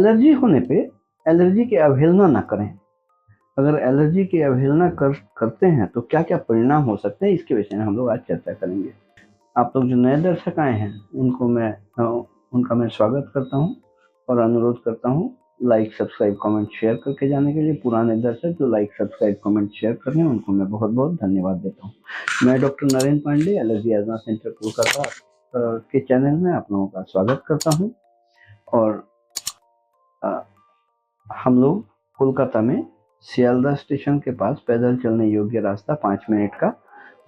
Allergy होने पे allergy की अवहेलना ना करें। अगर एलर्जी की अवहेलना करते हैं तो क्या क्या परिणाम हो सकते हैं, इसके विषय में हम लोग आज चर्चा करेंगे। आप लोग जो नए दर्शक आए हैं उनका मैं स्वागत करता हूं और अनुरोध करता हूं लाइक सब्सक्राइब कमेंट शेयर करके जाने के लिए। पुराने दर्शक जो लाइक सब्सक्राइब कमेंट शेयर कर रहे हैं उनको मैं बहुत बहुत धन्यवाद देता हूं। मैं doctor Narendra Pandey, allergy asthma centre Kolkata के चैनल में आप लोगों का स्वागत करता हूं। और हम लोग कोलकाता में सियालदह स्टेशन के पास पैदल चलने योग्य रास्ता 5 मिनट का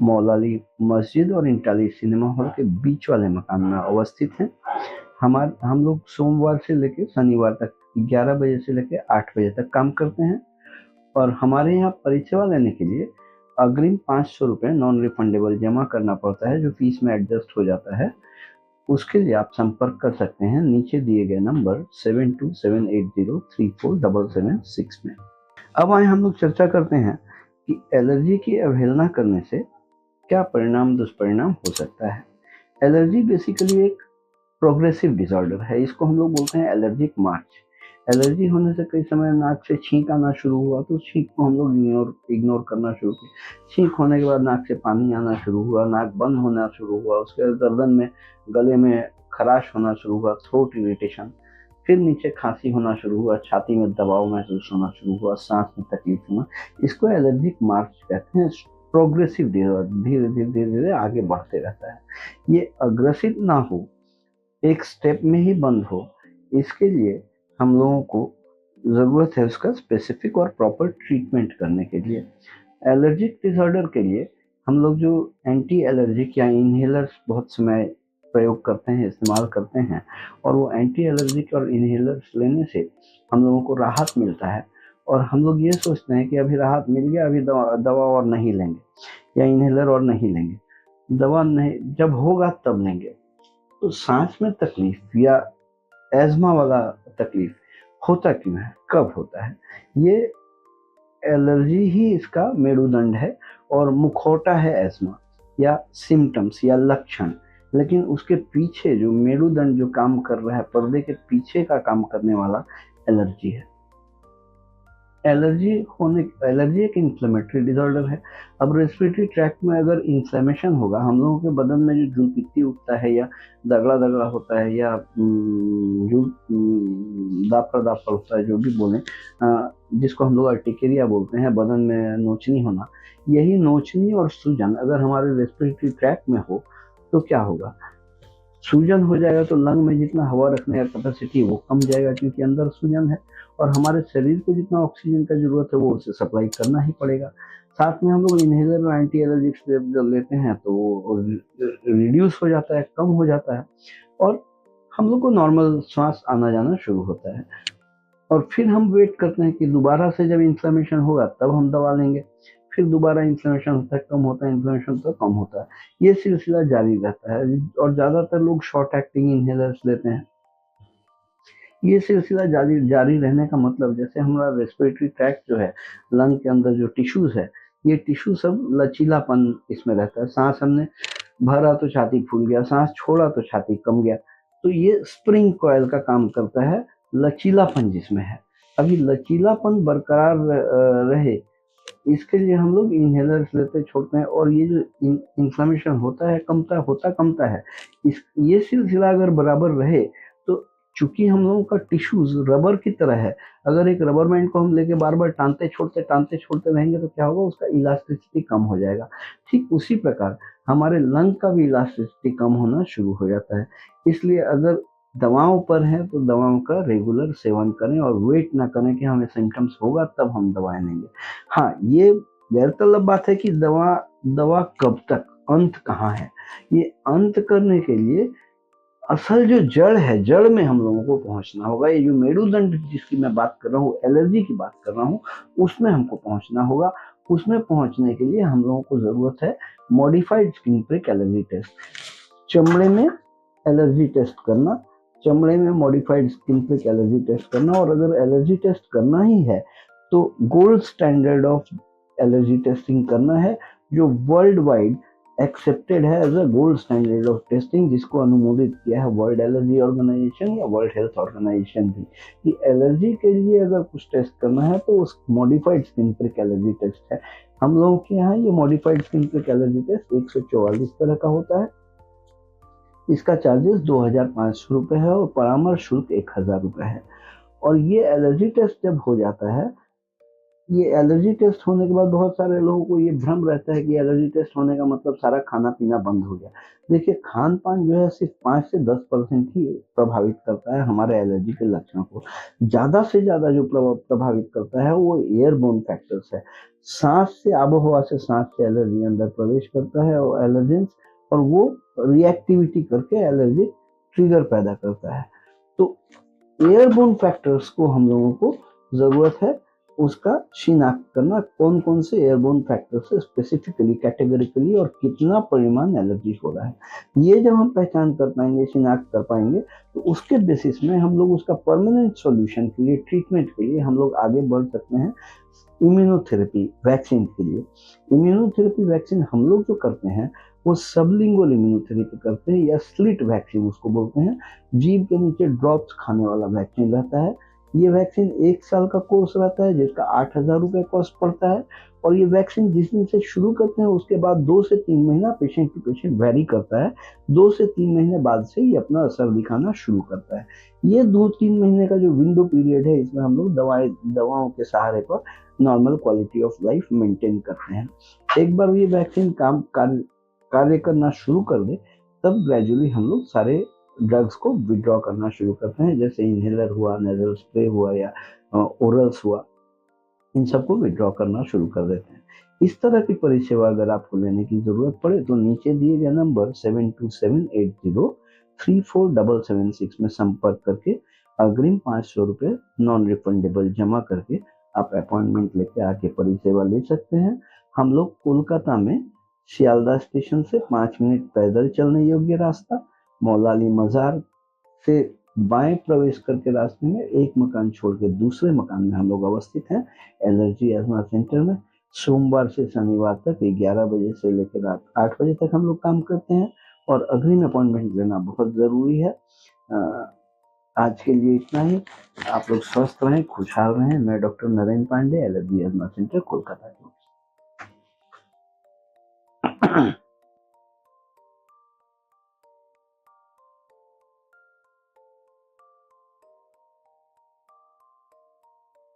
मौलाली मस्जिद और इंटाली सिनेमा हॉल के बीच वाले मकान में अवस्थित हैं। हम लोग सोमवार से लेकर शनिवार तक 11 बजे से लेकर 8 बजे तक काम करते हैं। और हमारे यहाँ परिसेवा लेने के लिए अग्रिम 500 रुपये नॉन रिफंडेबल जमा करना पड़ता है, जो फीस में एडजस्ट हो जाता है। उसके लिए आप संपर्क कर सकते हैं नीचे दिए गए नंबर 7278034776 में। अब आए हम लोग चर्चा करते हैं कि एलर्जी की अवहेलना करने से क्या परिणाम दुष्परिणाम हो सकता है। एलर्जी बेसिकली एक प्रोग्रेसिव डिसऑर्डर है। इसको हम लोग बोलते हैं एलर्जिक मार्च। एलर्जी होने से कई समय नाक से छींक आना शुरू हुआ तो छींक को हम लोग इग्नोर करना शुरू किया। छींक होने के बाद नाक से पानी आना शुरू हुआ, नाक बंद होना शुरू हुआ, उसके बाद गर्दन में गले में खराश होना शुरू हुआ, थ्रोट इरिटेशन, फिर नीचे खांसी होना शुरू हुआ, छाती में दबाव महसूस होना शुरू हुआ, सांस में तकलीफ होना। इसको एलर्जिक मार्च कहते हैं। प्रोग्रेसिव धीरे धीरे आगे बढ़ते रहता है। ये अग्रसित ना हो, एक स्टेप में ही बंद हो, इसके लिए हम लोगों को ज़रूरत है उसका स्पेसिफिक और प्रॉपर ट्रीटमेंट करने के लिए। एलर्जिक डिसऑर्डर के लिए हम लोग जो एंटी एलर्जिक या इनहेलर्स बहुत समय प्रयोग करते हैं, इस्तेमाल करते हैं, और वो एंटी एलर्जिक और इनहेलर्स लेने से हम लोगों को राहत मिलता है। और हम लोग ये सोचते हैं कि अभी राहत मिल गया, अभी दवा और नहीं लेंगे या इनहेलर और नहीं लेंगे, दवा नहीं, जब होगा तब लेंगे। तो सांस में तकलीफ या एज़मा वाला तकलीफ होता क्यों है, कब होता है? ये एलर्जी ही इसका मेरुदंड है और मुखौटा है एज़मा या सिम्टम्स या लक्षण। लेकिन उसके पीछे जो मेरुदंड जो काम कर रहा है, पर्दे के पीछे का काम करने वाला एलर्जी है। एलर्जी एक इन्फ्लेमेटरी डिसऑर्डर है। अब रेस्पिरेटरी ट्रैक्ट में अगर इन्फ्लेमेशन होगा, हम लोगों के बदन में जो जूलपित्ती उठता है या दगड़ा होता है या दापड़ होता है, जो भी बोलें, जिसको हम लोग अर्टिकेरिया बोलते हैं, बदन में नोचनी होना, यही नोचनी और सूजन अगर हमारे रेस्पिरेटरी ट्रैक्ट में हो तो क्या होगा? सूजन हो जाएगा तो लंग में जितना हवा रखने का कैपेसिटी वो कम जाएगा, क्योंकि अंदर सूजन है, और हमारे शरीर को जितना ऑक्सीजन का जरूरत है वो उसे सप्लाई करना ही पड़ेगा। साथ में हम लोग इनहेलर और एंटी एलर्जिक जब लेते हैं तो वो रिड्यूस हो जाता है, कम हो जाता है, और हम लोग को नॉर्मल सांस आना जाना शुरू होता है। और फिर हम वेट करते हैं कि दोबारा से जब इन्फ्लेमेशन होगा तब हम दवा लेंगे। फिर दोबारा इन्फ्लेमेशन होता है, कम होता है, इन्फ्लेमेशन तो कम होता है। ये सिलसिला जारी रहता है और ज़्यादातर लोग शॉर्ट एक्टिंग इनहेलर्स लेते हैं। ये सिलसिला जारी रहने का मतलब, जैसे हमारा रेस्पिरेटरी ट्रैक्ट जो है, लंग के अंदर जो टिश्यूज है, ये टिश्यू सब लचीलापन इसमें रहता है। सांस हमने भरा तो छाती फूल गया, सांस छोड़ा तो छाती कम गया। तो ये स्प्रिंग कॉयल का काम करता है, लचीलापन जिसमें है। अभी लचीलापन बरकरार रहे, इसके लिए हम लोग इनहेलर्स लेते छोड़ते हैं, और ये जो इन्फ्लेमेशन होता है कमता है। ये सिलसिला अगर बराबर रहे तो, चूंकि हम लोगों का टिश्यूज रबर की तरह है, अगर एक रबर बैंड को हम लेके बार बार टानते छोड़ते रहेंगे तो क्या होगा? उसका इलास्टिसिटी कम हो जाएगा। ठीक उसी प्रकार हमारे लंग का भी इलास्टिसिटी कम होना शुरू हो जाता है। इसलिए अगर दवाओं पर है तो दवाओं का रेगुलर सेवन करें और वेट ना करें कि हमें सिम्टम्स होगा तब हम दवाएं लेंगे। हाँ, ये गैरतलब बात है कि दवा कब तक, अंत कहाँ है? ये अंत करने के लिए असल जो जड़ है, जड़ में हम लोगों को पहुंचना होगा। ये जो मेरुदंड जिसकी मैं बात कर रहा हूँ, एलर्जी की बात कर रहा हूँ, उसमें हमको पहुंचना होगा। उसमें पहुंचने के लिए हम लोगों को जरूरत है modified skin prick allergy test. चमड़े में एलर्जी टेस्ट करना, चमड़े में modified skin prick allergy test करना। और अगर एलर्जी टेस्ट करना ही है तो gold standard of allergy testing करना है, जो वर्ल्ड वाइड एक्सेप्टेड है as a gold standard of testing, जिसको अनुमोदित किया है वर्ल्ड एलर्जी ऑर्गेनाइजेशन या वर्ल्ड हेल्थ ऑर्गेनाइजेशन भी, कि एलर्जी के लिए अगर कुछ टेस्ट करना है तो उस modified skin prick allergy test है। हम लोगों के यहाँ ये modified skin prick allergy test 144 तरह का होता है। इसका चार्जेस 2500 रुपये है और परामर्श शुल्क 1000 रुपये है। और ये एलर्जी टेस्ट जब हो जाता है, ये एलर्जी टेस्ट होने के बाद बहुत सारे लोगों को ये भ्रम रहता है कि एलर्जी टेस्ट होने का मतलब सारा खाना पीना बंद हो गया। देखिए, खान पान जो है सिर्फ 5 से 10% ही प्रभावित करता है हमारे एलर्जी के लक्षणों को। ज़्यादा से ज़्यादा जो प्रभावित करता है वो एयरबोर्न फैक्टर्स है। सांस से, आबोहवा से सांस से एलर्जी अंदर प्रवेश करता है और एलर्जेंस, और वो रिएक्टिविटी करके एलर्जी ट्रिगर पैदा करता है। तो एयरबोर्न फैक्टर्स को हम लोगों को ज़रूरत है उसका शिनाख्त करना, कौन कौन से एयरबोर्न फैक्टर से स्पेसिफिकली, कैटेगरिकली और कितना परिमाण एलर्जी हो रहा है। ये जब हम पहचान कर पाएंगे, शिनाख्त कर पाएंगे, तो उसके बेसिस में हम लोग उसका परमानेंट सॉल्यूशन के लिए, ट्रीटमेंट के लिए हम लोग आगे बढ़ सकते हैं इम्यूनोथेरेपी वैक्सीन के लिए। इम्यूनोथेरेपी वैक्सीन हम लोग जो करते हैं वो सबलिंगुअल इम्यूनोथेरेपी करते हैं, या स्लिट वैक्सीन उसको बोलते हैं। जीभ के नीचे ड्रॉप्स खाने वाला वैक्सीन रहता है। ये वैक्सीन 1 साल का कोर्स रहता है, जिसका 8000 रुपये कॉस्ट पड़ता है। और ये वैक्सीन जिस दिन से शुरू करते हैं उसके बाद 2 से 3 महीना पेशेंट टू पेशेंट वेरी करता है। 2 से 3 महीने बाद से ये अपना असर दिखाना शुरू करता है। ये 2-3 महीने का जो विंडो पीरियड है, इसमें हम लोग दवाओं के सहारे पर normal quality of life maintain करते हैं। एक बार ये वैक्सीन कार्य करना शुरू कर दे, तब ग्रेजुअली हम लोग सारे ड्रग्स को विड्रॉ करना शुरू करते हैं, जैसे इनहेलर हुआ, नेजल स्प्रे हुआ, या ओरल्स हुआ, इन सबको विड्रॉ करना शुरू कर देते हैं। इस तरह की परिसेवा अगर आपको लेने की जरूरत पड़े तो नीचे दिए गए नंबर 7278034776 में संपर्क करके अग्रिम 500 रुपये नॉन रिफंडेबल जमा करके आप अपॉइंटमेंट लेके आके परिसेवा ले सकते हैं। हम लोग कोलकाता में शियालदा स्टेशन से 5 मिनट पैदल चलने योग्य रास्ता, मौलाली मजार से बाएं प्रवेश करके रास्ते में एक मकान छोड़ के दूसरे मकान में हम लोग अवस्थित हैं, एलर्जी एजमा सेंटर में। सोमवार से शनिवार तक 11 बजे से लेकर रात 8 बजे तक हम लोग काम करते हैं, और अग्रिम अपॉइंटमेंट लेना बहुत ज़रूरी है। आज के लिए इतना ही। आप लोग स्वस्थ रहें, खुशहाल रहें। मैं doctor Narendra Pandey, allergy asthma centre, Kolkata.